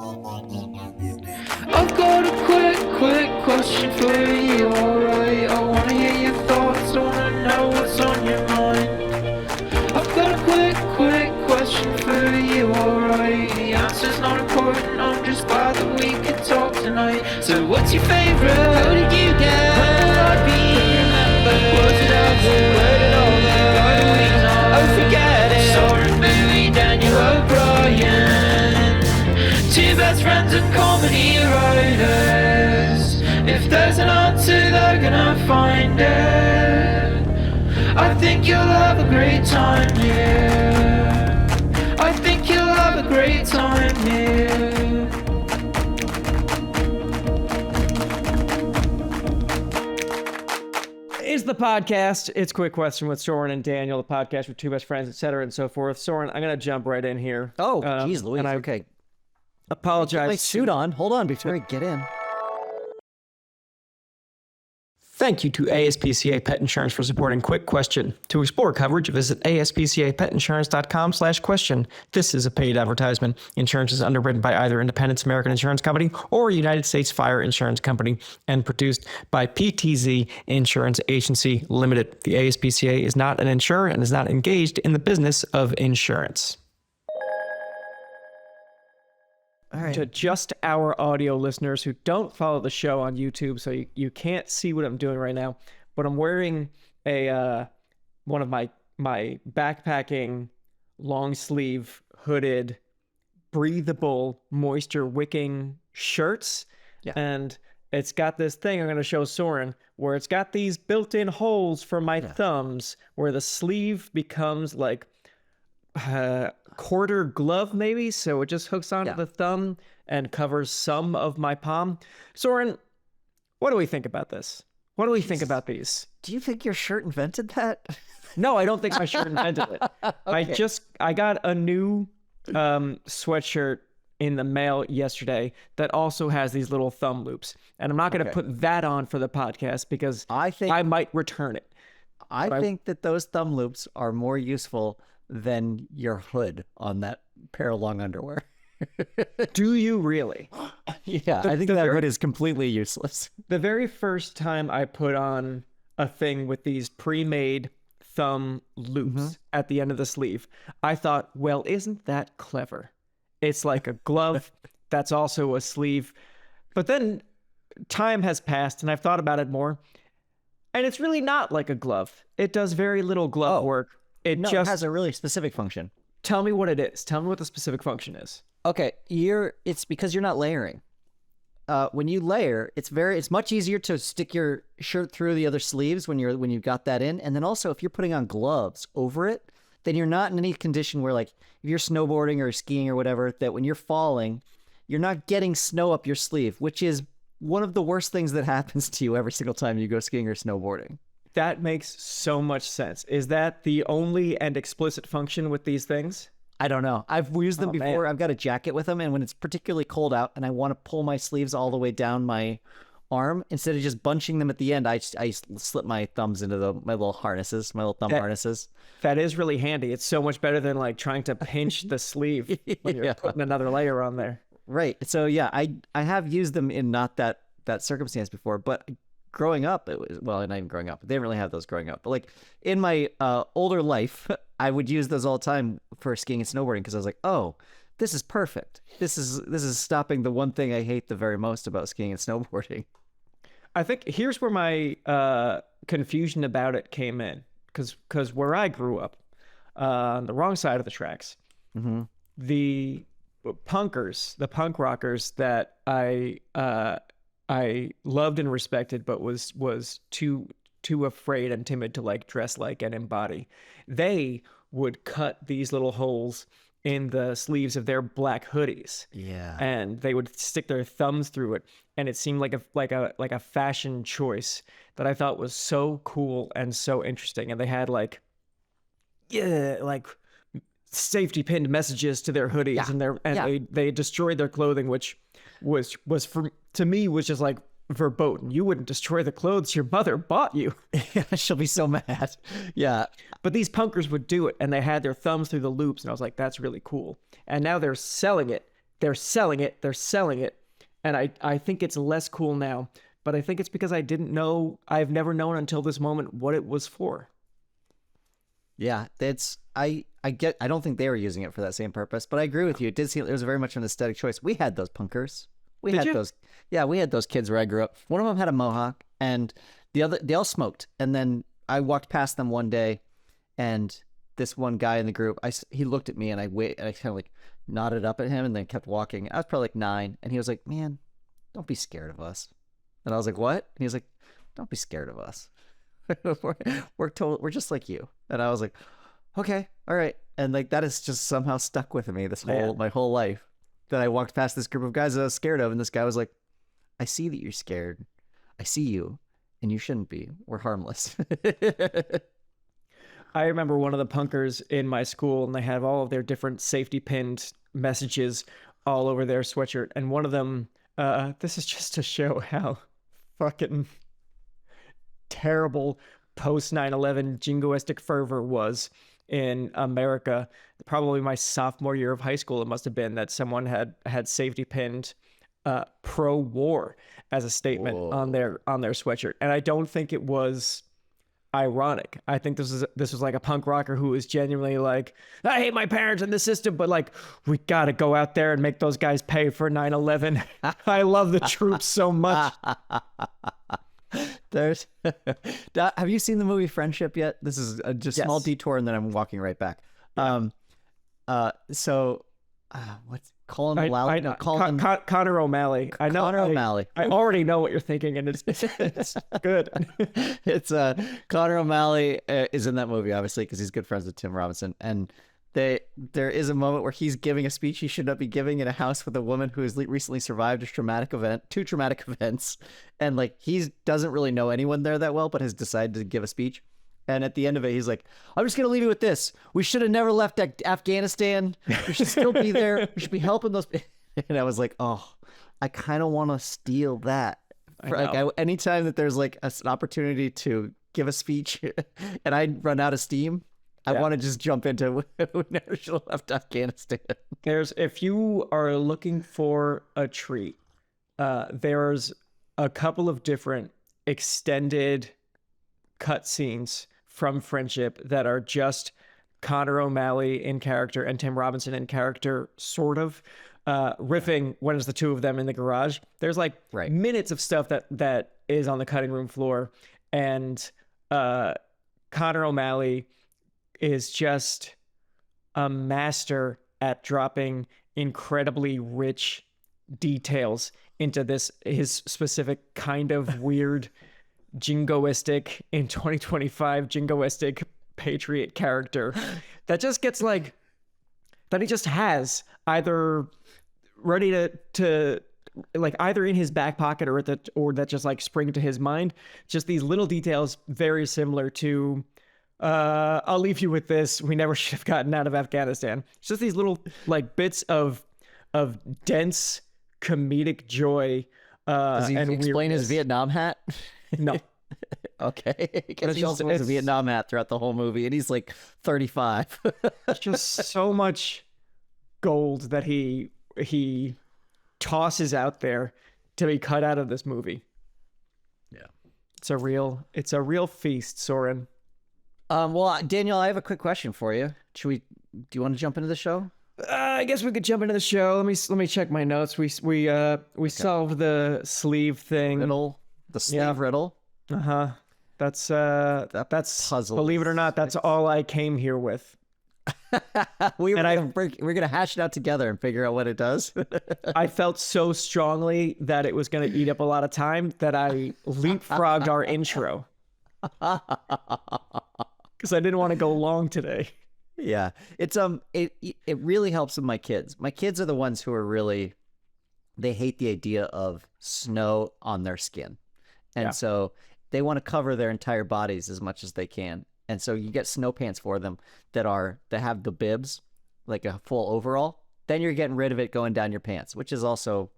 I've got a quick question for you, alright? I wanna hear your thoughts, I wanna know what's on your mind. I've got a quick question for you, alright? The answer's not important, I'm just glad that we could talk tonight. So what's your favourite? How did you get? When will I be remembered? Was it ever? Where did all the why do we know? Oh, forget it. Soren, Bowie, Daniel O'Brien, two best friends and comedy writers. If there's an answer, they're gonna find it. I think you'll have a great time here. I think you'll have a great time here. Is the podcast. It's Quick Question with Soren and Daniel, the podcast with two best friends, etc. and so forth. Soren, I'm going to jump right in here. Oh, geez, Louise. Okay. Apologize. Put my suit on. Hold on before I get in. Thank you to ASPCA Pet Insurance for supporting Quick Question. To explore coverage, visit aspcapetinsurance.com/question. This is a paid advertisement. Insurance is underwritten by either Independence American Insurance Company or United States Fire Insurance Company and produced by PTZ Insurance Agency Limited. The ASPCA is not an insurer and is not engaged in the business of insurance. All right. To just our audio listeners who don't follow the show on YouTube, so you can't see what I'm doing right now, but I'm wearing a one of my backpacking long sleeve hooded breathable moisture wicking shirts. Yeah. And it's got this thing I'm going to show Soren where it's got these built-in holes for my thumbs where the sleeve becomes like quarter glove maybe, so it just hooks onto the thumb and covers some of my palm. Soren, what do we think about this? What do we think about these? Do you think your shirt invented that? No, I don't think my shirt invented it. Okay. I got a new sweatshirt in the mail yesterday that also has these little thumb loops, and I'm not going to put that on for the podcast because I think I might return it. I think that those thumb loops are more useful than your hood on that pair of long underwear. Do you really? Yeah, I think that hood is completely useless. The very first time I put on a thing with these pre-made thumb loops at the end of the sleeve, I thought, well, isn't that clever? It's like a glove that's also a sleeve. But then time has passed and I've thought about it more, and it's really not like a glove. It does very little glove work. It has a really specific function. Tell me what it is. Tell me what the specific function is. Okay, it's because you're not layering. When you layer, it's much easier to stick your shirt through the other sleeves when you've got that in. And then also, if you're putting on gloves over it, then you're not in any condition where, like, if you're snowboarding or skiing or whatever, that when you're falling, you're not getting snow up your sleeve, which is one of the worst things that happens to you every single time you go skiing or snowboarding. That makes so much sense. Is that the only and explicit function with these things? I don't know. I've used them before. Man. I've got a jacket with them, and when it's particularly cold out and I want to pull my sleeves all the way down my arm, instead of just bunching them at the end, I slip my thumbs into my little harnesses, my little thumb harnesses. That is really handy. It's so much better than like trying to pinch the sleeve when you're putting another layer on there. Right. So yeah, I have used them in not that circumstance before, but growing up, it was, well, not even growing up. They didn't really have those growing up. But like in my older life, I would use those all the time for skiing and snowboarding because I was like, oh, this is perfect. This is stopping the one thing I hate the very most about skiing and snowboarding. I think here's where my confusion about it came in, because where I grew up, on the wrong side of the tracks, the punkers, the punk rockers that I loved and respected, but was too afraid and timid to like dress like and embody. They would cut these little holes in the sleeves of their black hoodies. Yeah. And they would stick their thumbs through it, and it seemed like a fashion choice that I thought was so cool and so interesting. And they had like safety pinned messages to their hoodies, and they destroyed their clothing, which was to me was just like verboten. You wouldn't destroy the clothes your mother bought you. She'll be so mad. Yeah. But these punkers would do it, and they had their thumbs through the loops, and I was like, that's really cool. And now they're selling it they're selling it. They're selling it. And I think it's less cool now. But I think it's because I didn't know, I've never known until this moment what it was for. Yeah, I don't think they were using it for that same purpose, but I agree with you. It did seem it was very much an aesthetic choice. We had those punkers. We had those. Yeah, we had those kids where I grew up. One of them had a mohawk, and they all smoked. And then I walked past them one day, and this one guy in the group, he looked at me, and I kind of like nodded up at him, and then kept walking. I was probably like 9, and he was like, "Man, don't be scared of us." And I was like, "What?" And he was like, "Don't be scared of us. we're just like you." And I was like, "Okay, all right." And like that has just somehow stuck with me my whole life. That I walked past this group of guys that I was scared of, and this guy was like, "I see that you're scared. I see you, and you shouldn't be. We're harmless." I remember one of the punkers in my school, and they have all of their different safety pinned messages all over their sweatshirt. And one of them, this is just to show how fucking terrible post 9/11 jingoistic fervor was in America. Probably my sophomore year of high school, it must have been, that someone had safety pinned pro-war as a statement on their sweatshirt. And I don't think it was ironic. I think this was like a punk rocker who was genuinely like, "I hate my parents and the system, but like, we gotta go out there and make those guys pay for 9/11. I love the troops so much." There's have you seen the movie Friendship yet? This is just a small detour, and then I'm walking right back. What's Colin Lally? No, Connor O'Malley. I know Connor O'Malley. I already know what you're thinking, and it's good. It's Connor O'Malley is in that movie, obviously, because he's good friends with Tim Robinson, and there is a moment where he's giving a speech he should not be giving in a house with a woman who has recently survived two traumatic events, and like he doesn't really know anyone there that well, but has decided to give a speech. And at the end of it, he's like, "I'm just gonna leave you with this. We should have never left Afghanistan. We should still be there. We should be helping those." And I was like, "Oh, I kind of want to steal that." Anytime that there's like an opportunity to give a speech, and I run out of steam, I want to just jump into "We never should have left Afghanistan." If you are looking for a treat, there's a couple of different extended cutscenes from Friendship that are just Connor O'Malley in character and Tim Robinson in character, sort of riffing when it's the two of them in the garage. There's like minutes of stuff that is on the cutting room floor, and Connor O'Malley is just a master at dropping incredibly rich details into his specific kind of weird jingoistic, in 2025, jingoistic patriot character that just gets like, that he just has either ready to like either in his back pocket or that just like spring to his mind. Just these little details very similar to I'll leave you with this: we never should have gotten out of Afghanistan. It's just these little like bits of dense comedic joy. Does he explain his Vietnam hat? No. Okay. Because he also wears a Vietnam hat throughout the whole movie, and he's like 35. It's just so much gold that he tosses out there to be cut out of this movie. Yeah. It's a real feast, Soren. Well, Daniel, I have a quick question for you. Do you want to jump into the show? I guess we could jump into the show. Let me check my notes. We solved the sleeve thing. The sleeve riddle. That's puzzle. Believe it or not, that's all I came here with. We're gonna hash it out together and figure out what it does. I felt so strongly that it was gonna eat up a lot of time that I leapfrogged our intro because I didn't want to go long today. Yeah, it's it really helps with my kids. My kids are the ones who are really, they hate the idea of snow on their skin, and so they want to cover their entire bodies as much as they can. And so you get snow pants for them that have the bibs, like a full overall. Then you're getting rid of it going down your pants, which is also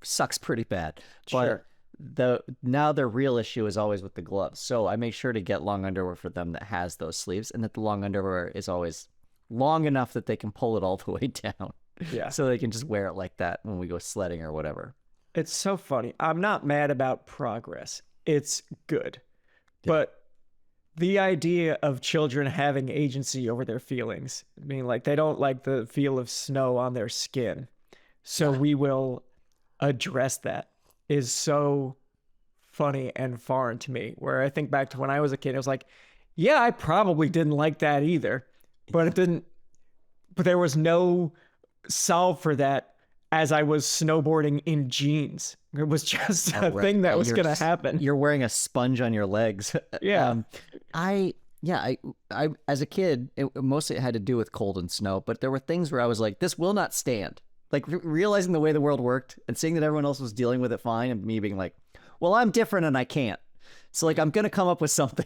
sucks pretty bad. Sure. But now their real issue is always with the gloves. So I make sure to get long underwear for them that has those sleeves, and that the long underwear is always long enough that they can pull it all the way down. Yeah. So they can just wear it like that when we go sledding or whatever. It's so funny. I'm not mad about progress. It's good. But the idea of children having agency over their feelings, I mean, like they don't like the feel of snow on their skin. So we will address that is so funny and foreign to me. Where I think back to when I was a kid, I was like, yeah, I probably didn't like that either. But there was no solve for that as I was snowboarding in jeans. It was just a thing that was going to happen. You're wearing a sponge on your legs. Yeah. I as a kid, mostly it had to do with cold and snow, but there were things where I was like, this will not stand. Like realizing the way the world worked and seeing that everyone else was dealing with it fine, and me being like, well, I'm different and I can't. So like, I'm going to come up with something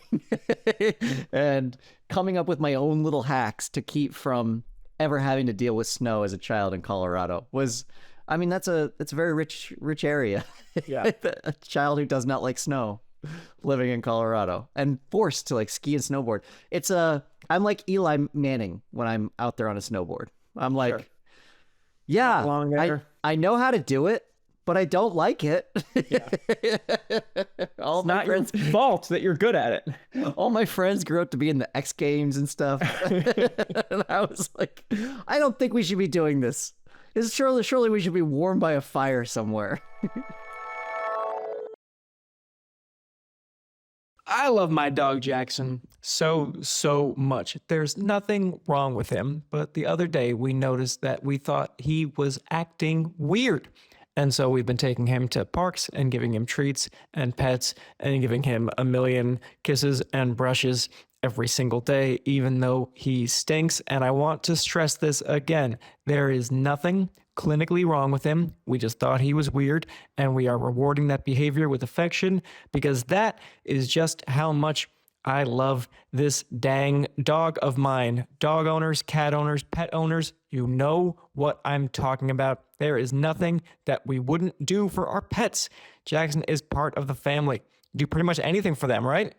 and coming up with my own little hacks to keep from ever having to deal with snow as a child in Colorado was, I mean, it's a very rich area. Yeah. A child who does not like snow living in Colorado and forced to like ski and snowboard. I'm like Eli Manning when I'm out there on a snowboard. I'm like, Sure. Yeah, I know how to do it, but I don't like it. Yeah. All It's my not friends, your fault that you're good at it. all my friends grew up to be in the X Games and stuff, and I was like, I don't think we should be doing this. Surely we should be warmed by a fire somewhere. I love my dog Jackson so much. There's nothing wrong with him, but the other day we noticed that we thought he was acting weird. And so we've been taking him to parks and giving him treats and pets and giving him a million kisses and brushes every single day, even though he stinks. And I want to stress this again. There is nothing clinically wrong with him. We just thought he was weird, and we are rewarding that behavior with affection because that is just how much I love this dang dog of mine. Dog owners, cat owners, pet owners, you know what I'm talking about. There is nothing that we wouldn't do for our pets. Jackson is part of the family. Do pretty much anything for them, right?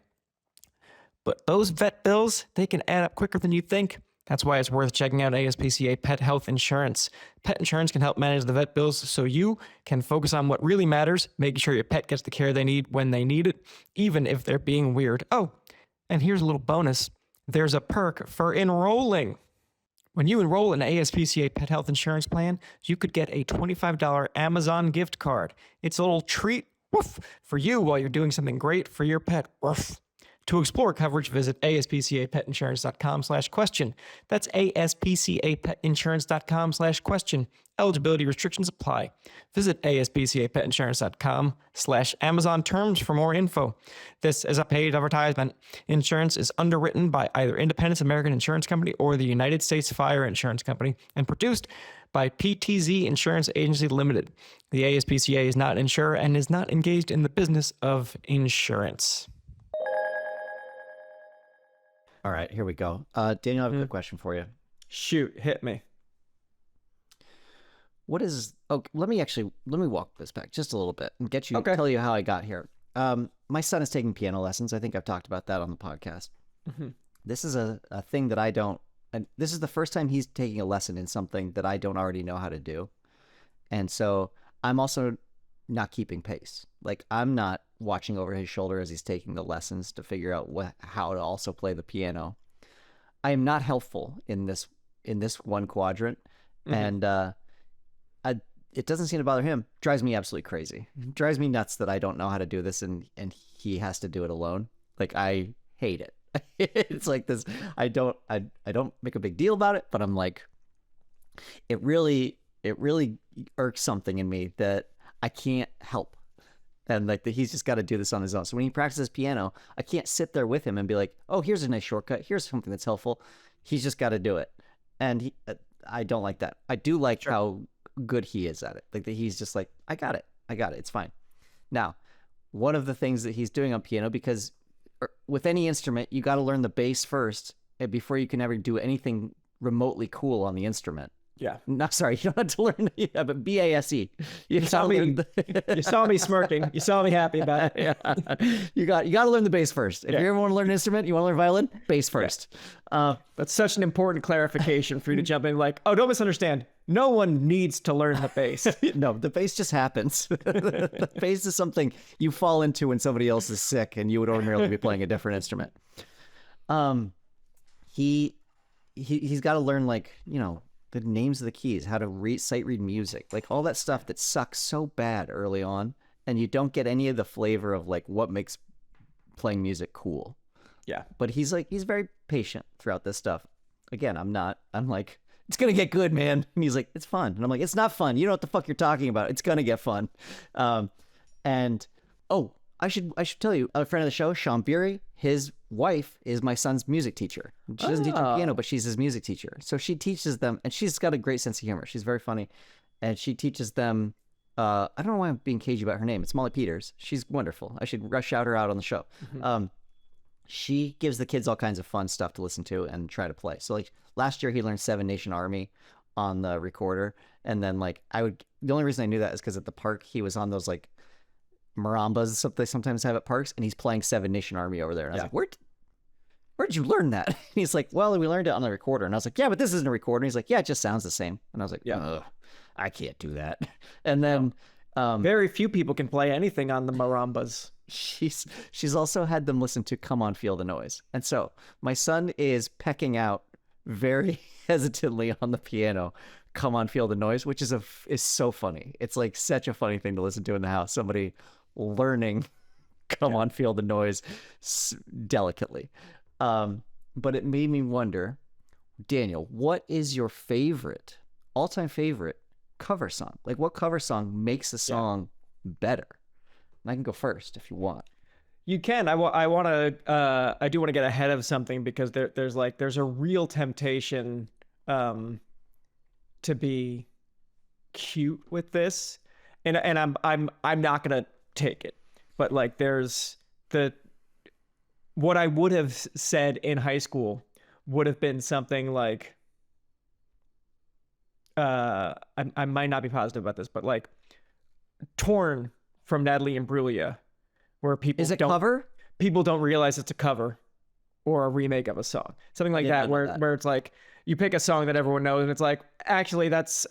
But those vet bills, they can add up quicker than you think. That's why it's worth checking out ASPCA Pet Health Insurance. Pet insurance can help manage the vet bills so you can focus on what really matters, making sure your pet gets the care they need when they need it, even if they're being weird. Oh, and here's a little bonus. There's a perk for enrolling. When you enroll in an ASPCA Pet Health Insurance plan, you could get a $25 Amazon gift card. It's a little treat, woof, for you while you're doing something great for your pet, woof. To explore coverage, visit aspcapetinsurance.com/question. That's aspcapetinsurance.com/question. Eligibility restrictions apply. Visit aspcapetinsurance.com/Amazon terms for more info. This is a paid advertisement. Insurance is underwritten by either Independence American Insurance Company or the United States Fire Insurance Company and produced by PTZ Insurance Agency Limited. The ASPCA is not an insurer and is not engaged in the business of insurance. All right, here we go. Daniel, I have a quick question for you. Shoot, hit me. Let me walk this back just a little bit and Okay. tell you how I got here. My son is taking piano lessons. I think I've talked about that on the podcast. Mm-hmm. This is a thing that I don't, and this is the first time he's taking a lesson in something that I don't already know how to do. And so I'm also not keeping pace. Like I'm not watching over his shoulder as he's taking the lessons to figure out how to also play the piano. I am not helpful in this one quadrant. Mm-hmm. And it doesn't seem to bother him. Drives me absolutely crazy. Drives me nuts that I don't know how to do this and he has to do it alone. Like I hate it. It's like this. I don't make a big deal about it, but I'm like, it really irks something in me that I can't help. And like he's just got to do this on his own. So when he practices piano, I can't sit there with him and be like, oh, here's a nice shortcut. Here's something that's helpful. He's just got to do it. And I don't like that. I do like how good he is at it. Like that he's just like, I got it. It's fine. Now, one of the things that he's doing on piano, because with any instrument, you got to learn the bass first before you can ever do anything remotely cool on the instrument. Yeah. No, sorry, you don't have to learn. Yeah, but BASE. You saw me smirking. You saw me happy about it. Yeah. You got to learn the bass first. If you ever want to learn an instrument, you want to learn violin, bass first. That's such an important clarification for you to jump in like, oh, don't misunderstand. No one needs to learn the bass. No, the bass just happens. The bass is something you fall into when somebody else is sick and you would ordinarily be playing a different instrument. He's got to learn, like, the names of the keys, how to sight read music, like all that stuff that sucks so bad early on, and you don't get any of the flavor of like what makes playing music cool. Yeah. But he's very patient throughout this stuff. Again, I'm like, it's gonna get good, man. And he's like, it's fun. And I'm like, it's not fun. You know what the fuck you're talking about. It's gonna get fun. And I should tell you, a friend of the show, Sean Beery, his wife is my son's music teacher. She doesn't teach him piano, but she's his music teacher. So she teaches them, and she's got a great sense of humor. She's very funny. And she teaches them, I don't know why I'm being cagey about her name. It's Molly Peters. She's wonderful. I should shout her out on the show. Mm-hmm. She gives the kids all kinds of fun stuff to listen to and try to play. So like last year he learned Seven Nation Army on the recorder. And then like the only reason I knew that is because at the park he was on those like marimbas they sometimes have at parks, and he's playing Seven Nation Army over there. And I was like, where'd you learn that? And he's like, well, we learned it on the recorder. And I was like, yeah, but this isn't a recorder. And he's like, yeah, it just sounds the same. And I was like, yeah, I can't do that. And then very few people can play anything on the marimbas. She's also had them listen to Come On Feel the Noise. And so my son is pecking out very hesitantly on the piano Come On Feel the Noise, which is so funny. It's like such a funny thing to listen to in the house. Somebody learning Come On Feel the Noise delicately. But it made me wonder, Daniel, what is your all-time favorite cover song? Like, what cover song makes a song better? And I can go first if you want. You can. I want to. I do want to get ahead of something, because there's a real temptation to be cute with this, and I'm not gonna take it. But like, there's what I would have said in high school would have been something like, I might not be positive about this, but like Torn from Natalie Imbruglia, where cover? People don't realize it's a cover or a remake of a song. Something like that, where it's like you pick a song that everyone knows and it's like, actually that's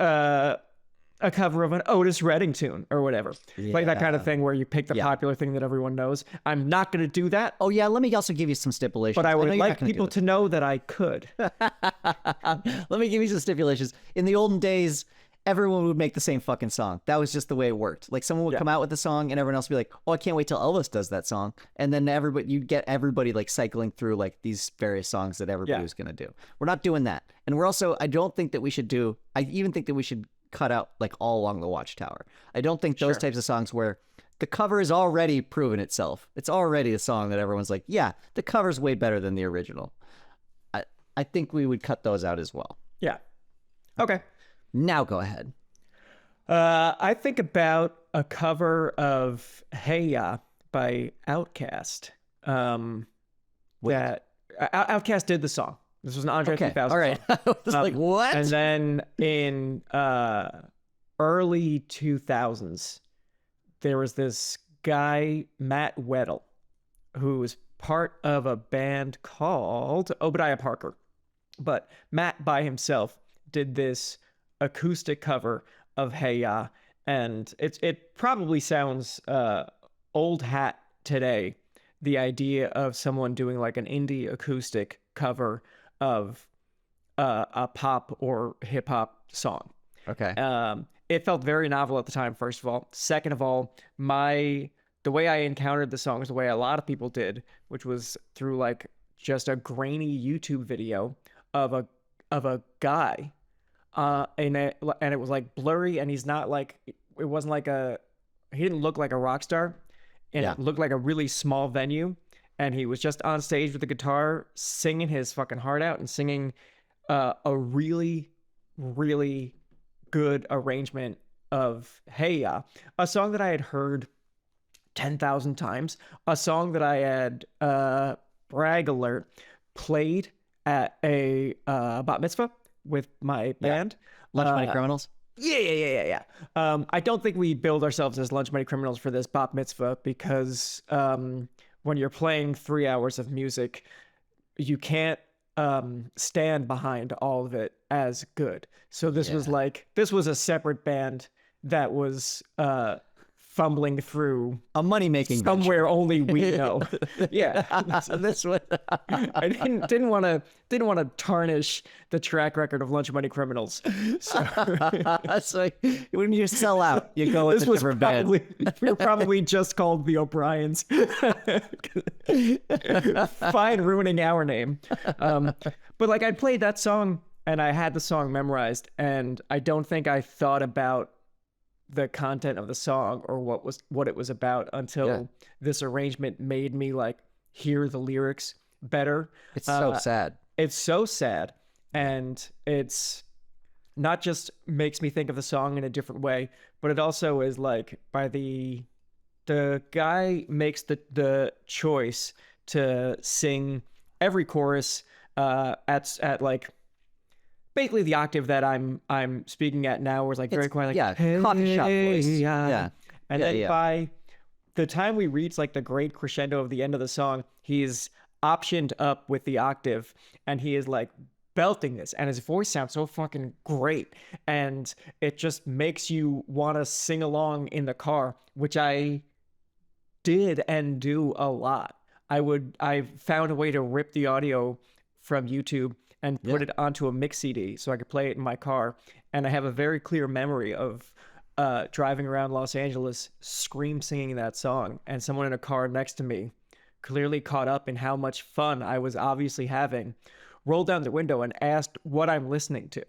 a cover of an Otis Redding tune or whatever. Yeah. Like that kind of thing where you pick the popular thing that everyone knows. I'm not going to do that. Oh yeah, let me also give you some stipulations. But I would like people to know that I could. Let me give you some stipulations. In the olden days, everyone would make the same fucking song. That was just the way it worked. Like someone would come out with a song and everyone else would be like, oh, I can't wait till Elvis does that song. And then you'd get everybody like cycling through like these various songs that everybody was going to do. We're not doing that. And we're also, I even think that we should cut out like All Along the Watchtower. I don't think those types of songs where the cover is already proven itself. It's already a song that everyone's like, yeah, the cover's way better than the original. I think we would cut those out as well. Yeah. Okay. Now go ahead. I think about a cover of Hey Ya by Outkast. That Outkast did the song. This was an Andre 3000 all right. song. I was like, what? And then in early 2000s, there was this guy, Matt Weddle, who was part of a band called Obadiah Parker. But Matt by himself did this acoustic cover of Hey Ya, and it probably sounds old hat today, the idea of someone doing like an indie acoustic cover of a pop or hip hop song. Okay. It felt very novel at the time, first of all. Second of all, the way I encountered the song is the way a lot of people did, which was through like just a grainy YouTube video of a guy. And it was like blurry, and he's not like, it wasn't like he didn't look like a rock star, and it looked like a really small venue, and he was just on stage with the guitar singing his fucking heart out and singing a really, really good arrangement of Hey Ya, a song that I had heard 10,000 times, a song that I had, brag alert, played at a bat mitzvah with my band. Lunch Money Criminals? Yeah. I don't think we build ourselves as lunch money criminals for this bat mitzvah, because when you're playing 3 hours of music, you can't stand behind all of it as good. So this was a separate band that was fumbling through a money-making somewhere only we know. Yeah. This one. I didn't want to tarnish the track record of Lunch Money Criminals. So So when you sell out, you go with a different band. We were probably just called the O'Briens. Fine, ruining our name. But like, I played that song and I had the song memorized, and I don't think I thought about the content of the song or what it was about until this arrangement made me like hear the lyrics better. It's so sad. It's so sad, and it's not just makes me think of the song in a different way, but it also is like, by the guy makes the choice to sing every chorus at like basically the octave that I'm speaking at now, was like very quiet, like coffee shop voice. And then by the time we reach like the great crescendo of the end of the song, he's optioned up with the octave, and he is like belting this, and his voice sounds so fucking great, and it just makes you want to sing along in the car, which I did and do a lot. I found a way to rip the audio from YouTube and put it onto a mix CD so I could play it in my car. And I have a very clear memory of driving around Los Angeles, scream singing that song, and someone in a car next to me, clearly caught up in how much fun I was obviously having, rolled down the window and asked what I'm listening to.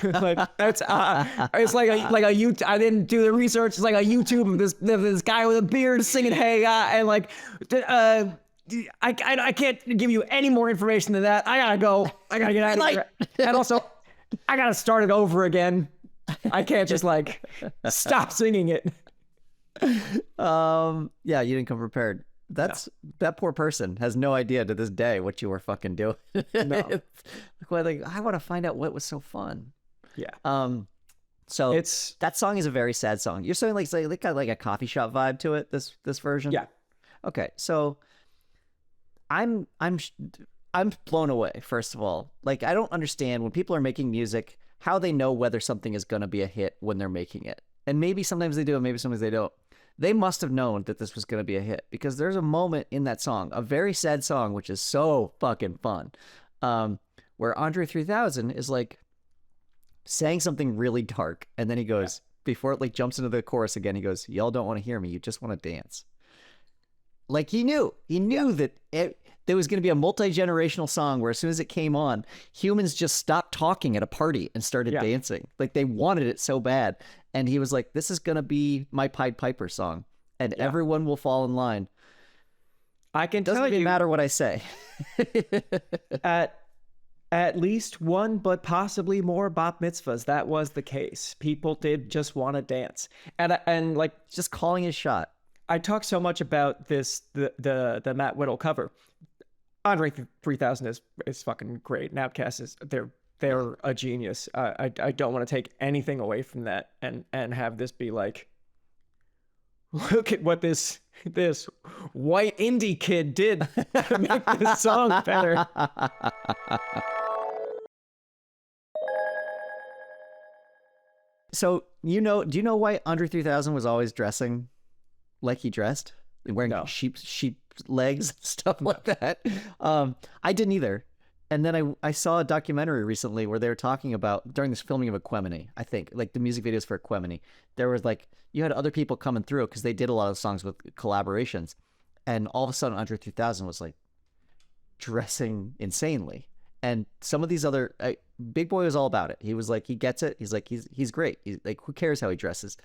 Like, that's it's like a YouTube. I didn't do the research. It's like a YouTube of this guy with a beard singing "Hey," and like, I can't give you any more information than that. I gotta go. I gotta get out of here. And also, I gotta start it over again. I can't just like stop singing it. Yeah, you didn't come prepared. That poor person has no idea to this day what you were fucking doing. No. Like, I want to find out what was so fun. Yeah. So that song is a very sad song. You're saying like got like a coffee shop vibe to it. This version. Yeah. Okay. So I'm blown away. First of all, like, I don't understand when people are making music how they know whether something is going to be a hit when they're making it. And maybe sometimes they do, and maybe sometimes they don't. They must have known that this was going to be a hit, because there's a moment in that song, a very sad song, which is so fucking fun, where Andre 3000 is like saying something really dark, and then he goes, before it like jumps into the chorus again, he goes, "Y'all don't want to hear me, you just want to dance." Like, he knew that there was going to be a multi-generational song where as soon as it came on, humans just stopped talking at a party and started dancing. Like, they wanted it so bad. And he was like, this is going to be my Pied Piper song, and everyone will fall in line. I can tell you, doesn't even matter what I say. At least one, but possibly more bat mitzvahs, that was the case. People did just want to dance. And like, just calling his shot. I talk so much about the Matt Whittle cover. Andre 3000 is fucking great. And Outkast is they're a genius. I don't want to take anything away from that and have this be like, look at what this white indie kid did to make this song better. So, do you know why Andre 3000 was always dressing like he dressed? Wearing sheep legs and stuff like that. I didn't either. And then I saw a documentary recently where they were talking about, during this filming of Equemini, I think, like the music videos for Equemini, there was like, you had other people coming through because they did a lot of songs with collaborations. And all of a sudden, Andre 3000 was like dressing insanely. And some of these other, Big Boy was all about it. He was like, he gets it. He's like, he's great. He's like, who cares how he dresses?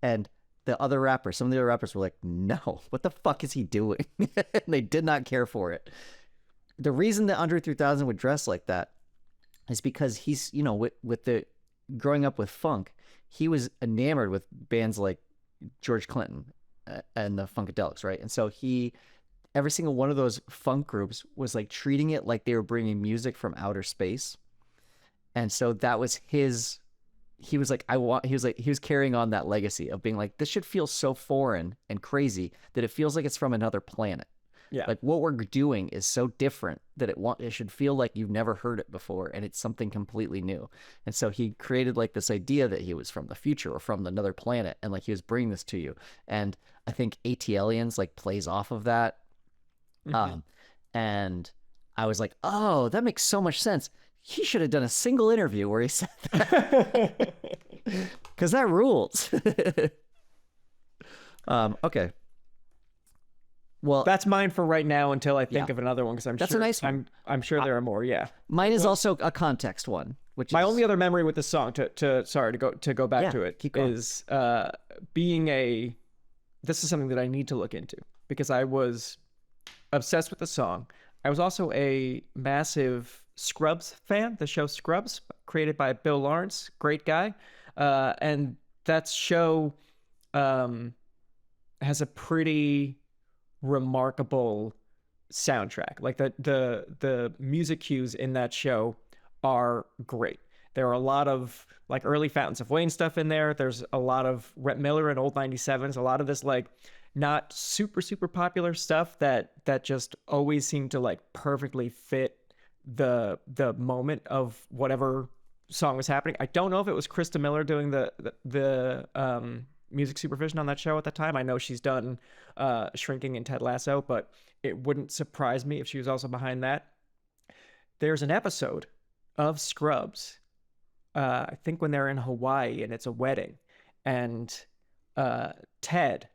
And some of the other rappers were like, no, what the fuck is he doing? And they did not care for it. The reason that Andre 3000 would dress like that is because he's, with the growing up with funk, he was enamored with bands like George Clinton and the Funkadelics, right? And so every single one of those funk groups was like treating it like they were bringing music from outer space. And so that was he was carrying on that legacy of being like, this should feel so foreign and crazy that it feels like it's from another planet. Yeah. Like what we're doing is so different that it should feel like you've never heard it before, and it's something completely new. And so he created like this idea that he was from the future or from another planet, and like he was bringing this to you. And I think AT-Aliens like plays off of that. And I was like, oh, that makes so much sense. He should have done a single interview where he said that. Because that rules. Okay. Well, That's mine for right now until I think of another one, because That's a nice one. I'm sure there are more. Yeah. Mine is also a context one, which My is only other memory with the song to go back to it keep going. is being this is something that I need to look into, because I was obsessed with the song. I was also a massive Scrubs fan, the show Scrubs, created by Bill Lawrence, great guy. And that show has a pretty remarkable soundtrack. Like the music cues in that show are great. There are a lot of like early Fountains of Wayne stuff in there. There's a lot of Rhett Miller and old 97s, a lot of this like not super popular stuff that just always seemed to like perfectly fit the moment of whatever song was happening. I don't know if it was Krista Miller doing the music supervision on that show at the time. I know she's done Shrinking and Ted Lasso, but it wouldn't surprise me if she was also behind that. There's an episode of Scrubs, I think when they're in Hawaii and it's a wedding, and Ted,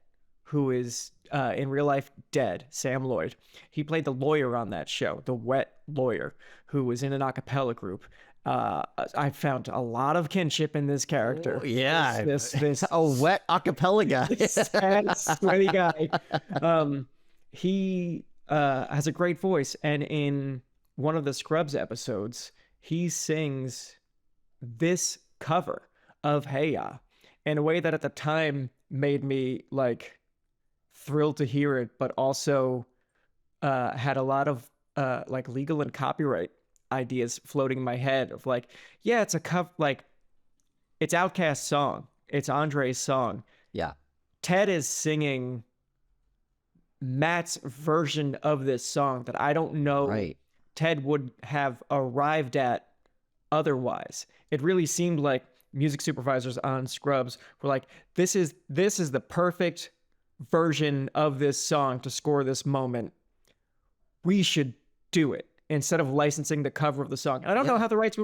who is in real life dead, Sam Lloyd, he played the lawyer on that show, the wet lawyer, who was in an a cappella group. I found a lot of kinship in this character. Oh, yeah, this a wet acapella guy, sad, sweaty guy. He has a great voice, and in one of the Scrubs episodes, he sings this cover of Hey Ya in a way that at the time made me like thrilled to hear it, but also had a lot of like legal and copyright ideas floating in my head of like, yeah, it's a cover, like it's Outkast's song, it's Andre's song. Yeah. Ted is singing Matt's version of this song that I don't know Ted would have arrived at otherwise. It really seemed like music supervisors on Scrubs were like, this is the perfect version of this song to score this moment. We should do it, instead of licensing the cover of the song. And I don't know how the rights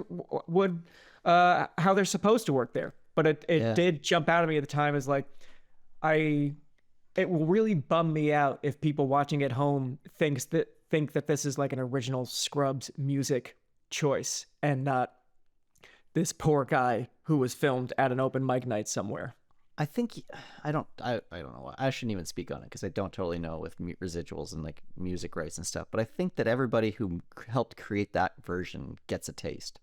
would how they're supposed to work there, but it did jump out at me at the time as like, it will really bum me out if people watching at home think that this is like an original Scrubs music choice and not this poor guy who was filmed at an open mic night somewhere. I think I don't know. I shouldn't even speak on it because I don't totally know with residuals and like music rights and stuff. But I think that everybody who helped create that version gets a taste.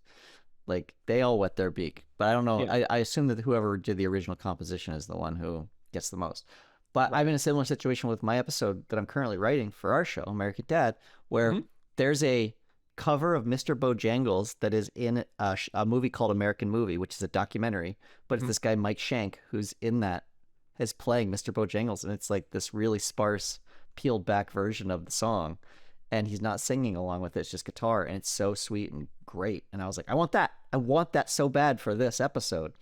Like they all wet their beak. But I don't know. Yeah. I assume that whoever did the original composition is the one who gets the most. But I'm in a similar situation with my episode that I'm currently writing for our show, American Dad, where there's a cover of Mr. Bojangles that is in a movie called American Movie, which is a documentary, but it's this guy Mike Shank who's in that is playing Mr. Bojangles, and it's like this really sparse peeled back version of the song, and he's not singing along with it, it's just guitar, and it's so sweet and great. And I was like, I want that so bad for this episode.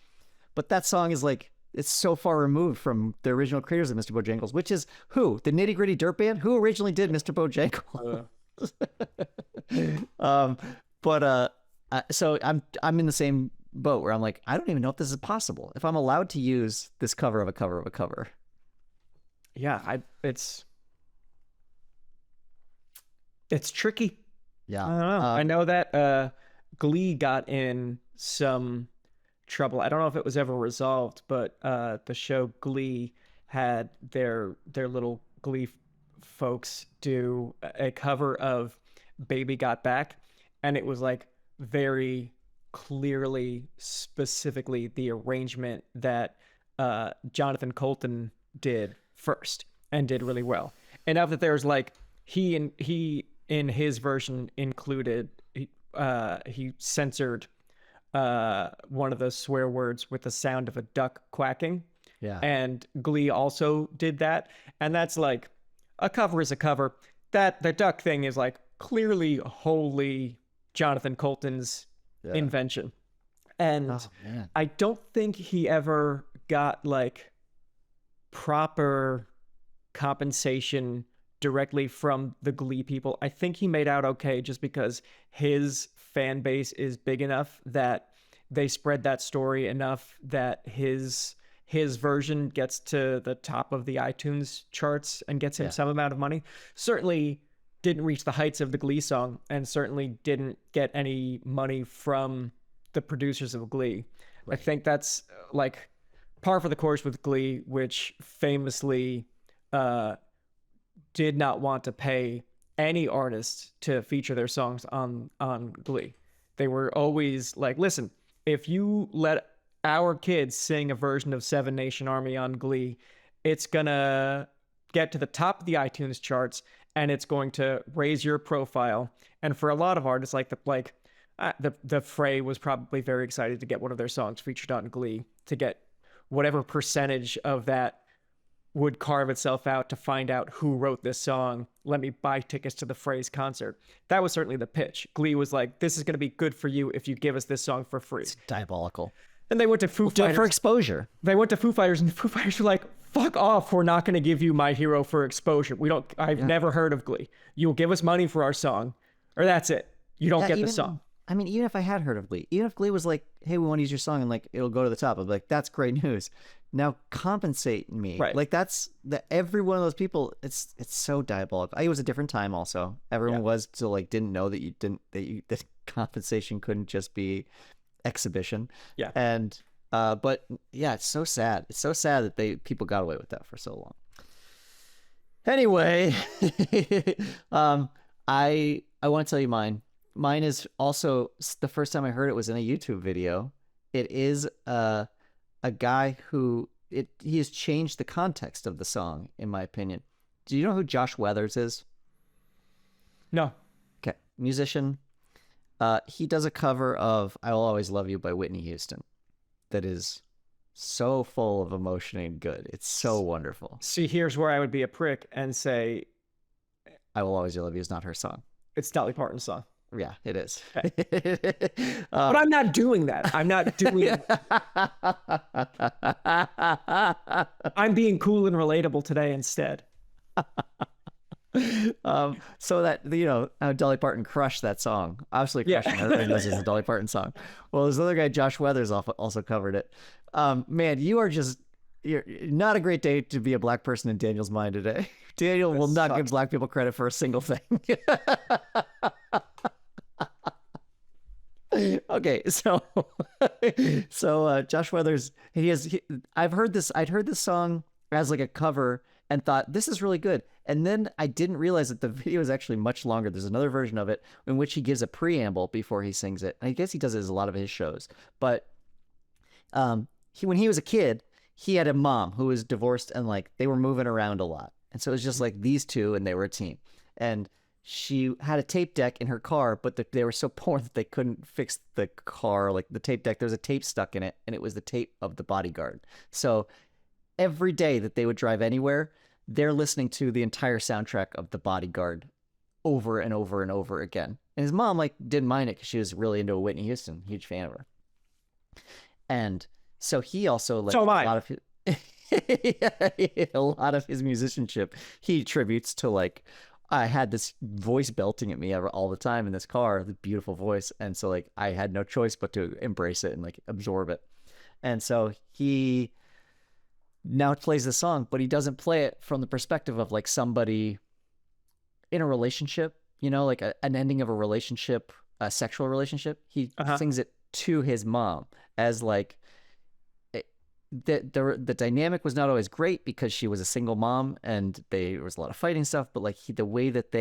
But that song is like, it's so far removed from the original creators of Mr. Bojangles, which is who? The Nitty Gritty Dirt Band? Who originally did Mr. Bojangles? So I'm in the same boat where I'm like, I don't even know if this is possible, if I'm allowed to use this cover of a cover of a cover. Yeah, it's tricky. Yeah, I don't know. I know that Glee got in some trouble. I don't know if it was ever resolved, but the show Glee had their little Glee folks do a cover of Baby Got Back, and it was like very clearly, specifically the arrangement that Jonathan Colton did first and did really well. Enough that there's like he in his version included he censored one of the swear words with the sound of a duck quacking. Yeah. And Glee also did that, and that's like, a cover is a cover. that the duck thing is like clearly wholly Jonathan Colton's invention. And man. I don't think he ever got like proper compensation directly from the Glee people. I think he made out okay just because his fan base is big enough that they spread that story enough that his version gets to the top of the iTunes charts and gets him some amount of money. Certainly didn't reach the heights of the Glee song, and certainly didn't get any money from the producers of Glee. Right. I think that's like par for the course with Glee, which famously did not want to pay any artist to feature their songs on Glee. They were always like, listen, if you let our kids sing a version of Seven Nation Army on Glee, it's gonna get to the top of the iTunes charts, and it's going to raise your profile. And for a lot of artists, like the Fray was probably very excited to get one of their songs featured on Glee, to get whatever percentage of that would carve itself out to find out who wrote this song. Let me buy tickets to the Fray's concert. That was certainly the pitch. Glee was like, this is going to be good for you if you give us this song for free. It's diabolical. And they went to Foo Fighters. For exposure. They went to Foo Fighters, and the Foo Fighters were like, fuck off. We're not going to give you My Hero for exposure. I've never heard of Glee. You'll give us money for our song, or that's it. You don't get the song. I mean, even if I had heard of Glee, even if Glee was like, hey, we want to use your song, and like, it'll go to the top, I'd be like, that's great news. Now compensate me. Right. Like every one of those people, it's so diabolical. It was a different time also. Everyone was still like, didn't know that compensation couldn't just be exhibition. Yeah. And, but yeah, it's so sad. It's so sad that people got away with that for so long. Anyway, I want to tell you mine. Mine is also, the first time I heard it was in a YouTube video. It is a guy who he has changed the context of the song, in my opinion. Do you know who Josh Weathers is? No. Okay, musician. He does a cover of "I Will Always Love You" by Whitney Houston. That is so full of emotion and good. It's so wonderful. See, here's where I would be a prick and say, "I Will Always Love You" is not her song. It's Dolly Parton's song. Yeah, it is. Okay. But I'm not doing that. I'm not doing I'm being cool and relatable today instead. So that, Dolly Parton crushed that song. Obviously crushing everything. This is a Dolly Parton song. Well, this other guy, Josh Weathers, also covered it. Man, you're not a great day to be a black person in Daniel's mind today. Daniel will not give black people credit for a single thing. Okay, so Josh Weathers, I'd heard this song as like a cover and thought, this is really good. And then I didn't realize that the video is actually much longer. There's another version of it in which he gives a preamble before he sings it. I guess he does it as a lot of his shows. But when he was a kid, he had a mom who was divorced, and like they were moving around a lot. And so it was just like these two, and they were a team. And she had a tape deck in her car, but they were so poor that they couldn't fix the car, like the tape deck. There was a tape stuck in it, and it was the tape of The Bodyguard. So every day that they would drive anywhere, they're listening to the entire soundtrack of The Bodyguard over and over and over again. And his mom didn't mind it because she was really into Whitney Houston, huge fan of her. And so he also so am I. a lot of his, a lot of his musicianship he attributes to like, I had this voice belting at me all the time in this car, the beautiful voice. And so like I had no choice but to embrace it and like absorb it. And so he now plays the song, but he doesn't play it from the perspective of like somebody in a relationship, like an ending of a relationship, a sexual relationship. He sings it to his mom as like, the dynamic was not always great because she was a single mom and there was a lot of fighting stuff, but like the way that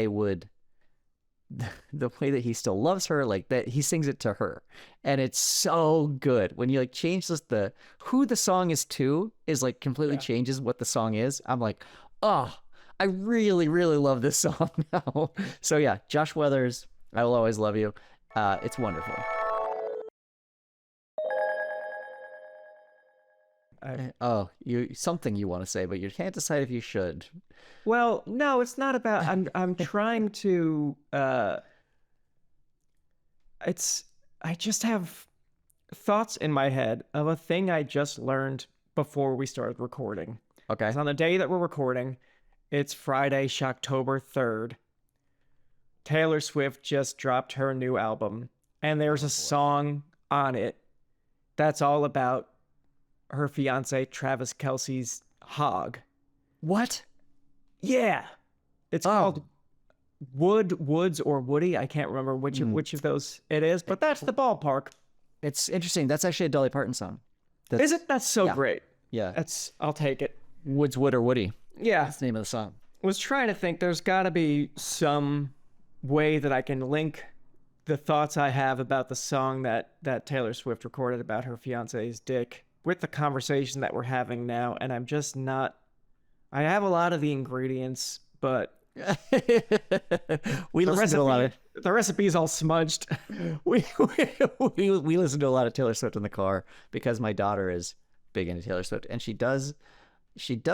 he still loves her, like that he sings it to her, and it's so good when you like change who the song is to is like completely changes what the song is. I'm like, oh, I really, really love this song now. So yeah, Josh Weathers, I Will Always Love You. It's wonderful. Oh, something you want to say, but you can't decide if you should. Well, no, it's not about. I'm trying to. I just have thoughts in my head of a thing I just learned before we started recording. Okay. So on the day that we're recording, it's Friday, Shocktober 3rd. Taylor Swift just dropped her new album, and there's a song on it that's all about her fiance Travis Kelce's hog. What? Yeah. It's called Woods or Woody. I can't remember which of those it is, but that's the ballpark. It's interesting. That's actually a Dolly Parton song. Is it? That's so great. Yeah. I'll take it. Woods, Wood, or Woody. Yeah. That's the name of the song. Was trying to think there's got to be some way that I can link the thoughts I have about the song that Taylor Swift recorded about her fiance's dick with the conversation that we're having now, and I'm just not. I have a lot of the ingredients, but we listen to a lot of the recipe's all smudged. we listen to a lot of Taylor Swift in the car because my daughter is big into Taylor Swift, and she does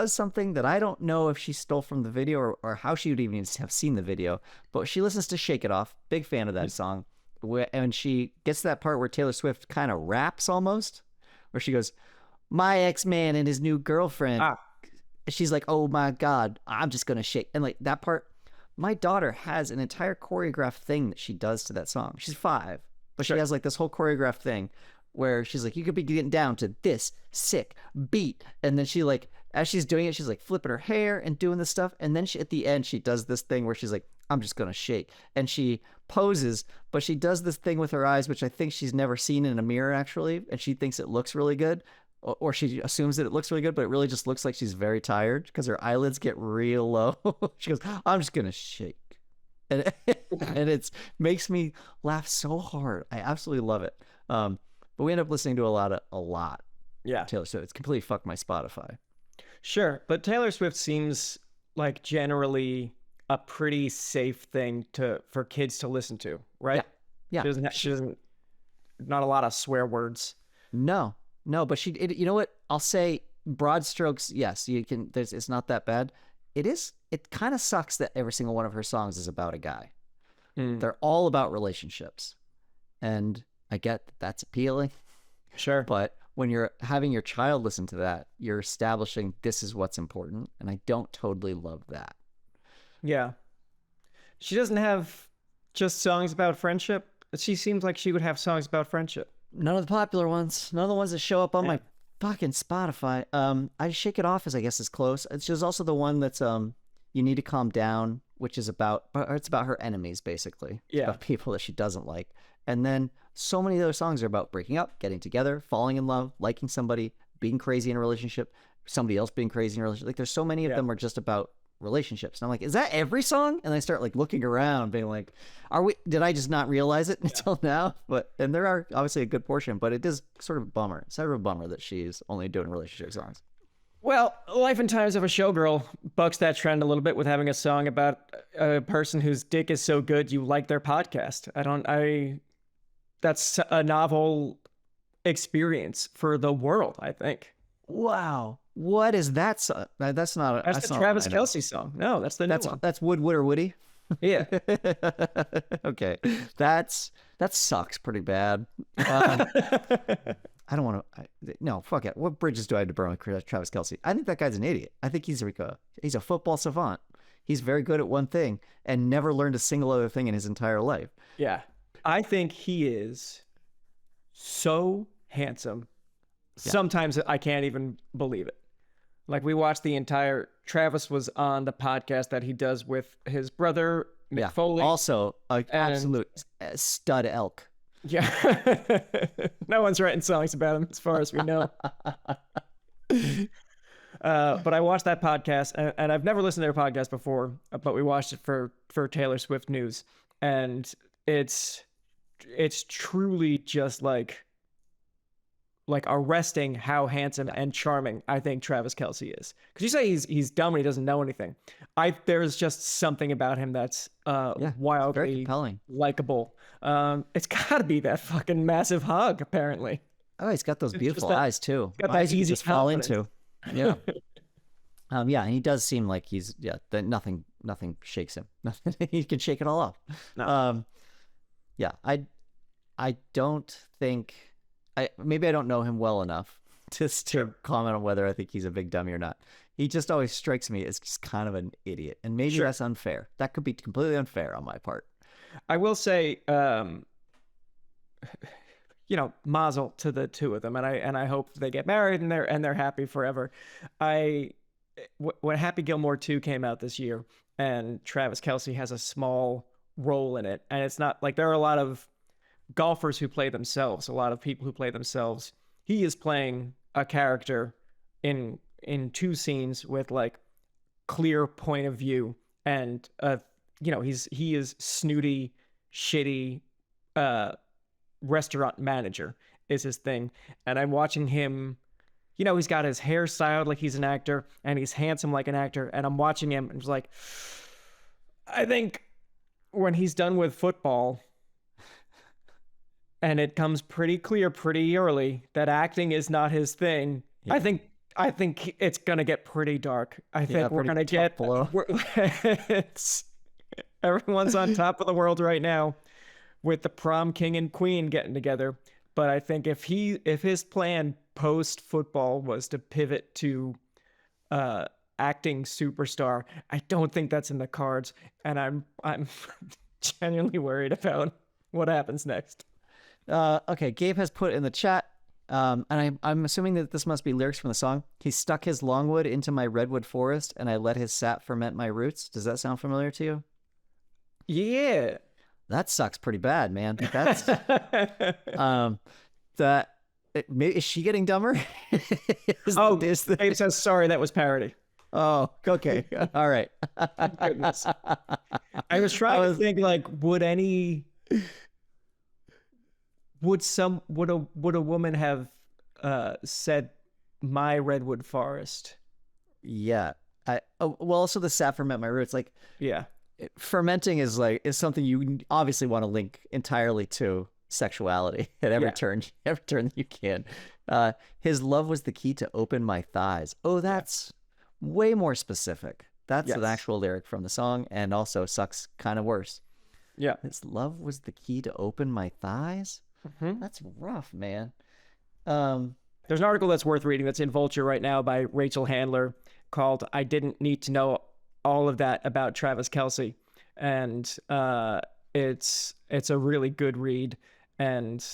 something that I don't know if she stole from the video or how she would even have seen the video, but she listens to Shake It Off. Big fan of that song. And she gets to that part where Taylor Swift kind of raps almost, where she goes, "My ex-man and his new girlfriend." She's like, "Oh my God, I'm just going to shake." And like that part, my daughter has an entire choreographed thing that she does to that song. She's 5, but she has like this whole choreographed thing where she's like, "You could be getting down to this sick beat." And then she like, as she's doing it, she's like flipping her hair and doing this stuff. And then at the end, she does this thing where she's like, "I'm just going to shake." And she poses, but she does this thing with her eyes, which I think she's never seen in a mirror actually. And she thinks it looks really good, or she assumes that it looks really good, but it really just looks like she's very tired because her eyelids get real low. She goes, "I'm just going to shake." And it makes me laugh so hard. I absolutely love it. But we end up listening to a lot. Yeah. Taylor Swift. It's completely fucked my Spotify. Sure, but Taylor Swift seems like generally a pretty safe thing for kids to listen to, right? Yeah. She doesn't not a lot of swear words. No, but you know what? I'll say broad strokes. Yes, you can. It's not that bad. It kind of sucks that every single one of her songs is about a guy. They're all about relationships, and I get that that's appealing. Sure, but when you're having your child listen to that, you're establishing this is what's important, and I don't totally love that. Yeah. She doesn't have just songs about friendship. She seems like she would have songs about friendship. None of the popular ones. None of the ones that show up on my fucking Spotify. I Shake It Off is close. She's also the one that's You Need to Calm Down, which is about her enemies, basically. It's about people that she doesn't like. And then so many other songs are about breaking up, getting together, falling in love, liking somebody, being crazy in a relationship, somebody else being crazy in a relationship. Like there's so many of them are just about relationships. And I'm like, is that every song? And I start like looking around being like, did I just not realize it until now? And there are obviously a good portion, but it is sort of a bummer. It's sort of a bummer that she's only doing relationship songs. Well, Life and Times of a Showgirl bucks that trend a little bit with having a song about a person whose dick is so good you like their podcast. That's a novel experience for the world, I think. Wow. What is that song? That's not the Travis Kelce song. No, that's the new one. That's Wood, Wood, or Woody? Yeah. Okay. That sucks pretty bad. I don't want to. No, fuck it. What bridges do I have to burn with Travis Kelce? I think that guy's an idiot. I think he's a football savant. He's very good at one thing and never learned a single other thing in his entire life. Yeah. I think he is so handsome. Yeah. Sometimes I can't even believe it. Like we watched Travis was on the podcast that he does with his brother, Mick Foley. Also, an absolute stud elk. Yeah. No one's writing songs about him as far as we know. But I watched that podcast and I've never listened to their podcast before, but we watched it for Taylor Swift news. And it's truly just like arresting how handsome and charming I think Travis Kelce is. Because you say he's dumb and he doesn't know anything. There's just something about him that's wildly very compelling, likable. It's got to be that fucking massive hug, apparently. Oh, he's got those beautiful that- eyes too. got that Eyes you easy just fall confidence. into. Yeah. Yeah, and he does seem like he's that nothing shakes him. Nothing he can shake it all off. No. Yeah, I don't think maybe I don't know him well enough just to comment on whether I think he's a big dummy or not. He just always strikes me as just kind of an idiot, and maybe that's unfair. That could be completely unfair on my part. I will say, mazel to the two of them, and I hope they get married and they're happy forever. When Happy Gilmore 2 came out this year, and Travis Kelce has a small role in it, and it's not like there are a lot of golfers who play themselves, a lot of people who play themselves. He is playing a character in 2 scenes with like clear point of view, and he is snooty, shitty restaurant manager is his thing, and I'm watching him. He's got his hair styled like he's an actor, and he's handsome like an actor, and I'm watching him and it's like, I think when he's done with football, and it comes pretty clear pretty early that acting is not his thing, I think it's gonna get pretty dark. I think we're gonna get everyone's on top of the world right now with the prom king and queen getting together. But I think if his plan post football was to pivot to acting superstar, I don't think that's in the cards, and I'm genuinely worried about what happens next. Okay, Gabe has put in the chat, and I'm assuming that this must be lyrics from the song. He stuck his longwood into my redwood forest, and I let his sap ferment my roots. Does that sound familiar to you? Yeah. That sucks pretty bad, man. That's is she getting dumber? Gabe says sorry, that was parody. Oh, okay. All right. Goodness. I was trying to think, like, would a woman have said my redwood forest? Yeah. Also the sap ferment my roots. Like, yeah. Fermenting is something you obviously want to link entirely to sexuality at every turn that you can. His love was the key to open my thighs. Oh, that's way more specific. That's an actual lyric from the song, and also sucks kind of worse. Yeah. His love was the key to open my thighs? Mm-hmm. That's rough, man. There's an article that's worth reading that's in Vulture right now by Rachel Handler called "I Didn't Need to Know All of That About Travis Kelce," and it's a really good read, and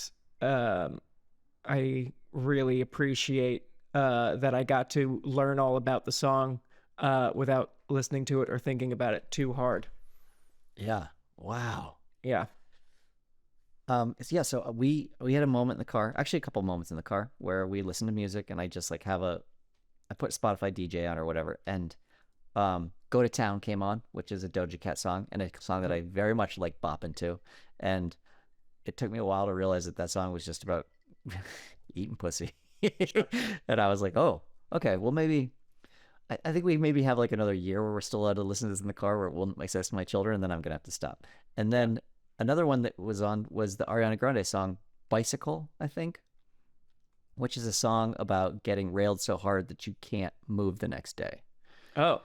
I really appreciate that I got to learn all about the song without listening to it or thinking about it too hard. Yeah. Wow. Yeah. So we had a moment in the car, actually a couple moments in the car, where we listened to music, and I just like I put Spotify DJ on or whatever, and Go to Town came on, which is a Doja Cat song, and a song that I very much like bopping to. And it took me a while to realize that song was just about eating pussy. And I was like, oh, okay, well, maybe I think we maybe have like another year where we're still allowed to listen to this in the car, where it won't make sense to my children, and then I'm gonna have to stop. And then another one that was on was the Ariana Grande song Bicycle, I think, which is a song about getting railed so hard that you can't move the next day. Oh.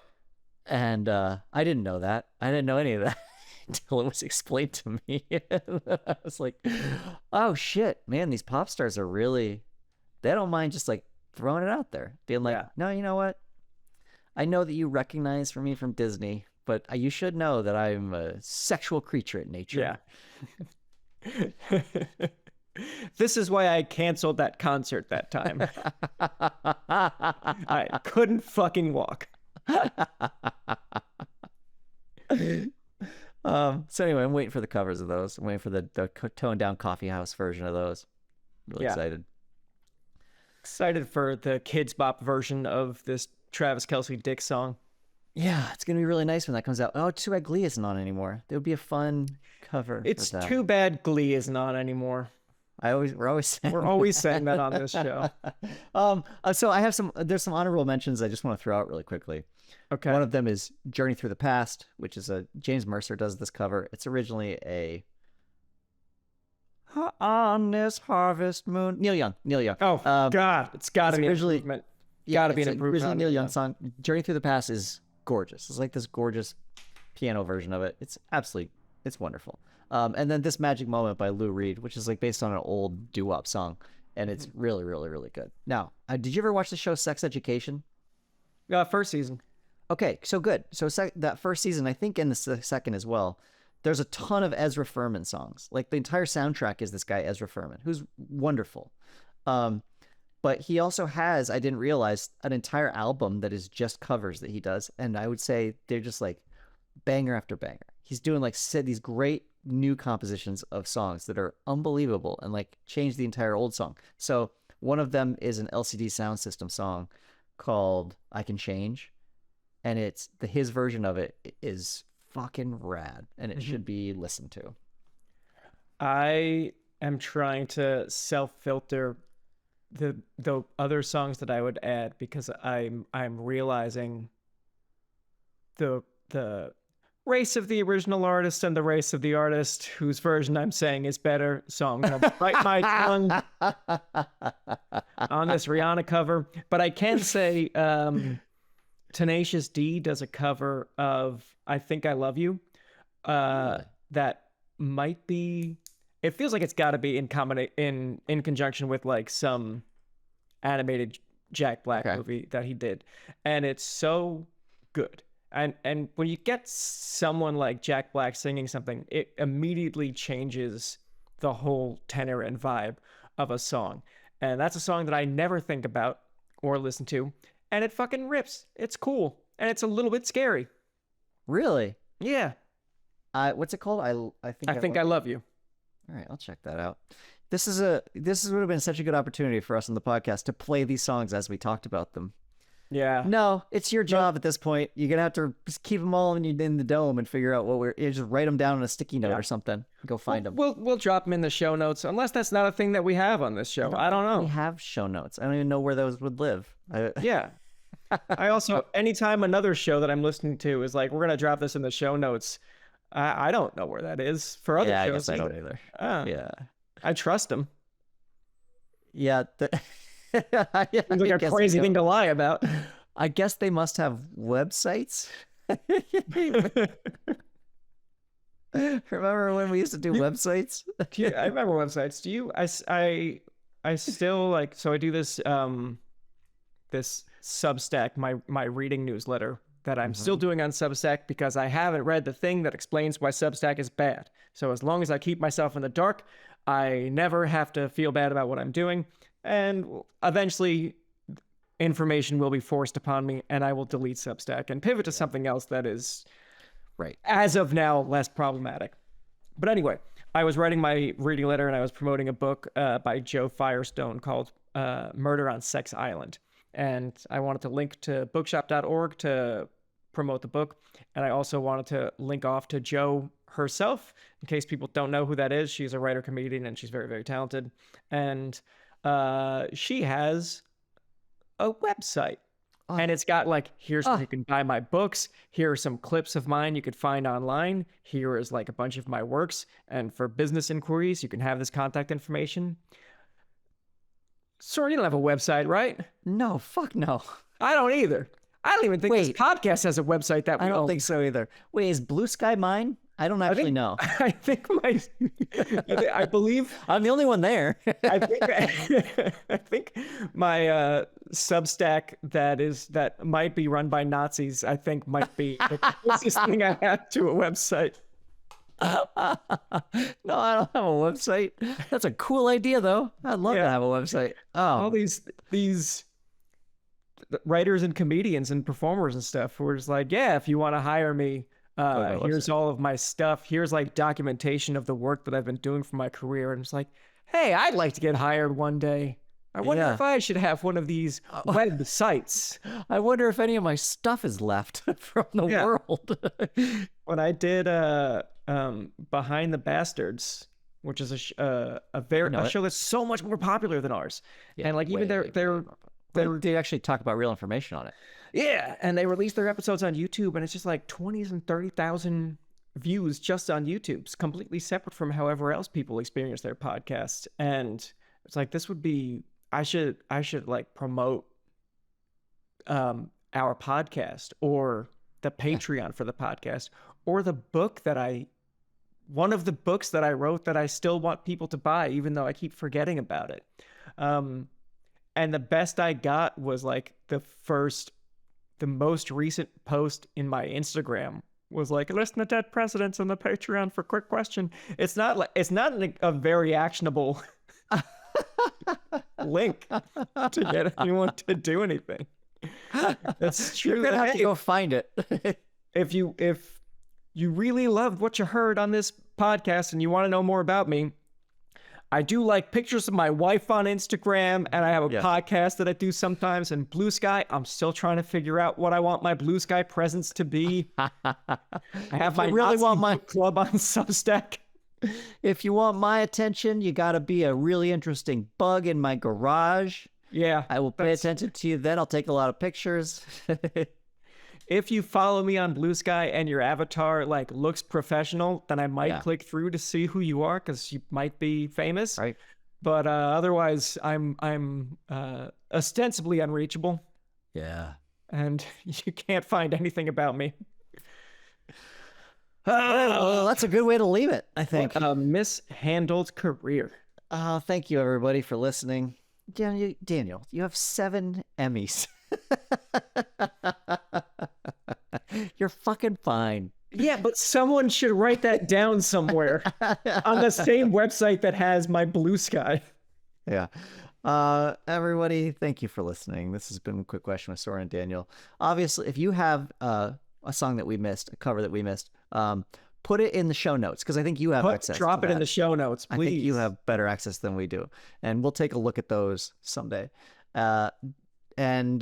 And I didn't know that. I didn't know any of that until it was explained to me. I was like, oh shit, man, these pop stars are really, they don't mind just like throwing it out there, being like, no, you know what? I know that you recognize me from Disney, but you should know that I'm a sexual creature at nature. Yeah. This is why I canceled that concert that time. I couldn't fucking walk. So anyway, I'm waiting for the covers of those. I'm waiting for the toned down coffee house version of those. Really excited. Excited for the Kids Bop version of this Travis Kelce Dick song. Yeah, it's gonna be really nice when that comes out. Oh, too bad Glee isn't on anymore. It would be a fun cover. It's too bad Glee isn't on anymore. We're always saying that on this show. So I have there's some honorable mentions I just want to throw out really quickly. Okay. One of them is Journey Through the Past, which is James Mercer does this cover. It's originally On this harvest moon. Neil Young. Oh God, it's got to be originally- an improvement. Got to be an it's improvement. originally on Neil it. Young song. Journey Through the Past is gorgeous. It's like this gorgeous piano version of it. It's wonderful. And then This Magic Moment by Lou Reed, which is like based on an old doo-wop song, and it's really, really, really good. Now, did you ever watch the show Sex Education? First season. Okay, so good. So that first season, I think, and the second as well, there's a ton of Ezra Furman songs. Like the entire soundtrack is this guy Ezra Furman, who's wonderful. But he also has, I didn't realize, an entire album that is just covers that he does, and I would say they're just like banger after banger. He's doing like these great new compositions of songs that are unbelievable and like change the entire old song. So one of them is an LCD Sound System song called I Can Change, and it's his version of it is fucking rad, and it should be listened to. I am trying to self-filter the other songs that I would add because I'm realizing the race of the original artist and the race of the artist whose version I'm saying is better. So I'm gonna bite my tongue on this Rihanna cover, but I can say Tenacious D does a cover of I Think I Love You. That might be. It feels like it's got to be in conjunction with like some animated Jack Black movie that he did, and it's so good. And when you get someone like Jack Black singing something, it immediately changes the whole tenor and vibe of a song. And that's a song that I never think about or listen to, and it fucking rips. It's cool, and it's a little bit scary. Really? Yeah. What's it called? I think I love you. All right, I'll check that out. This would have been such a good opportunity for us on the podcast to play these songs as we talked about them. Yeah. No, it's your job at this point. You're gonna have to just keep them all in the dome and figure out just write them down on a sticky note or something. Go find them. We'll drop them in the show notes, unless that's not a thing that we have on this show. I don't know. We have show notes. I don't even know where those would live. Yeah. I also, anytime another show that I'm listening to is like, we're gonna drop this in the show notes. I don't know where that is for other I shows. guess I don't either. Yeah. I trust them. Yeah. Seems like a crazy thing to lie about. I guess they must have websites. Remember when we used to do websites? I remember websites. Do you? I still like. So I do this this Substack, my reading newsletter that I'm still doing on Substack because I haven't read the thing that explains why Substack is bad. So as long as I keep myself in the dark, I never have to feel bad about what I'm doing. And eventually information will be forced upon me and I will delete Substack and pivot to something else that is, right, as of now, less problematic. But anyway, I was writing my reading letter and I was promoting a book by Joe Firestone called Murder on Sex Island. And I wanted to link to bookshop.org to promote the book. And I also wanted to link off to Joe herself, in case people don't know who that is. She's a writer, comedian, and she's very, very talented. And she has a website. And it's got like, here's where you can buy my books. Here are some clips of mine you could find online. Here is like a bunch of my works. And for business inquiries, you can have this contact information. Sorry, you don't have a website, right? No, fuck no. I don't either. I don't even think this podcast has a website that we I don't own. think so either. Wait, is Blue Sky mine? I don't actually know. I think I believe I'm the only one there. I think my Substack that might be run by Nazis, I think might be the closest thing I have to a website. No, I don't have a website. That's a cool idea, though. I'd love to have a website. All these writers and comedians and performers and stuff who are just like, yeah, if you want to hire me, here's all of my stuff. Here's like documentation of the work that I've been doing for my career. And it's like, hey, I'd like to get hired one day. I wonder if I should have one of these websites. I wonder if any of my stuff is left from the world. When I did Behind the Bastards, which is a show that's so much more popular than ours, and like even they actually talk about real information on it. Yeah, and they release their episodes on YouTube, and it's just like 20s and 30,000 views just on YouTube. It's completely separate from however else people experience their podcasts. And it's like, this would be, I should like promote our podcast or the Patreon for the podcast or the book that one of the books that I wrote that I still want people to buy, even though I keep forgetting about it. And the best I got was like the most recent post in my Instagram was like, listen to Dead Presidents on the Patreon for quick question. It's not a very actionable link to get anyone to do anything. That's true. You're gonna have to go find it. If you really loved what you heard on this podcast and you want to know more about me, I do like pictures of my wife on Instagram, and I have a podcast that I do sometimes. And Blue Sky, I'm still trying to figure out what I want my Blue Sky presents to be. I have my really want my club on Substack. If you want my attention, you got to be a really interesting bug in my garage. Yeah, I will pay attention to you. Then I'll take a lot of pictures. If you follow me on Blue Sky and your avatar like looks professional, then I might click through to see who you are because you might be famous. Right. But otherwise, I'm ostensibly unreachable. Yeah. And you can't find anything about me. Well, that's a good way to leave it, I think. A mishandled career. Thank you, everybody, for listening. Daniel, you have 7 Emmys. You're fucking fine. Yeah, but someone should write that down somewhere on the same website that has my Blue Sky. Yeah. Everybody, thank you for listening. This has been a Quick Question with Sora and Daniel. Obviously, if you have a song that we missed, a cover that we missed, put it in the show notes because I think you have access. Drop it in the show notes, please. I think you have better access than we do, and we'll take a look at those someday. And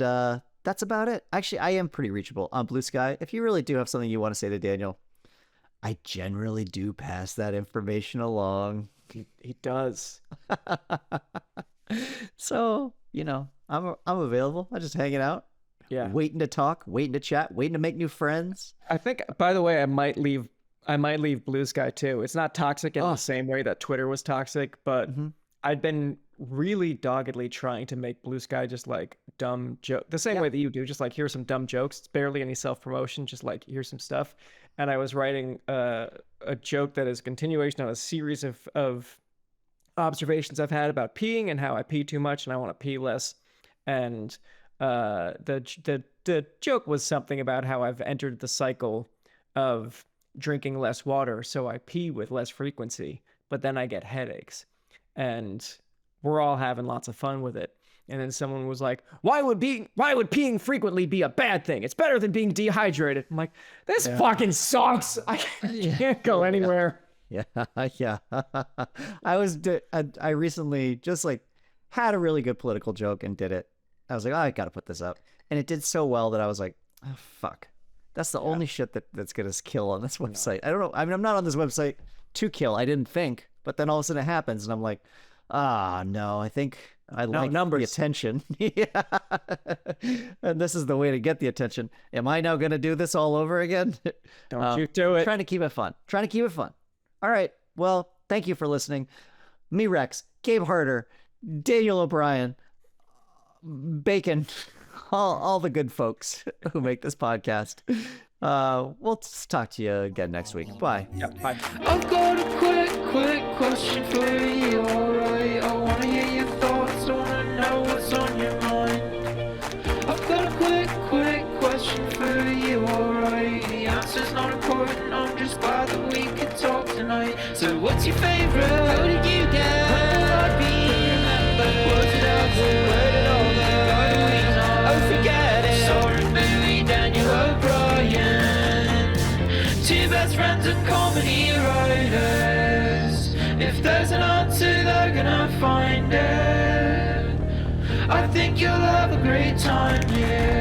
that's about it. Actually, I am pretty reachable on Blue Sky. If you really do have something you want to say to Daniel, I generally do pass that information along. He does. So, I'm available. I'm just hanging out. Yeah. Waiting to talk, waiting to chat, waiting to make new friends. I think, by the way, I might leave Blue Sky too. It's not toxic in the same way that Twitter was toxic, but I'd been really doggedly trying to make Blue Sky just like dumb joke the same way that you do, just like here's some dumb jokes. It's barely any self-promotion, just like here's some stuff. And I was writing a joke that is a continuation of a series of observations I've had about peeing and how I pee too much and I want to pee less. And the joke was something about how I've entered the cycle of drinking less water, so I pee with less frequency, but then I get headaches. And we're all having lots of fun with it. And then someone was like, why would peeing frequently be a bad thing? It's better than being dehydrated. I'm like, this fucking sucks. I can't go anywhere. Yeah. I recently just like had a really good political joke and did it. I was like, I got to put this up. And it did so well that I was like, oh, fuck. That's the only shit that's going to kill on this website. I don't know. I mean, I'm not on this website to kill. I didn't think. But then all of a sudden it happens. And I'm like, no, I think I like numbers. The attention. Yeah. And this is the way to get the attention. Am I now going to do this all over again? Don't you do it. Trying to keep it fun. All right. Well, thank you for listening. Me, Rex, Gabe Harder, Daniel O'Brien, Bacon, all the good folks who make this podcast. We'll talk to you again next week. Bye. Yeah, bye. I've got a quick question for you, alright? I wanna hear your thoughts, I wanna know what's on your mind. I've got a quick question for you, alright? The answer's not important, I'm just glad that we could talk tonight. So what's your favorite? How did you get? When will I be remembered? Was it out to where did all the right know? Oh, forget it. Sorry, movie, Daniel O'Brien. 2 best friends and comedy writers. If there's an answer, they're gonna find it. I think you'll have a great time here.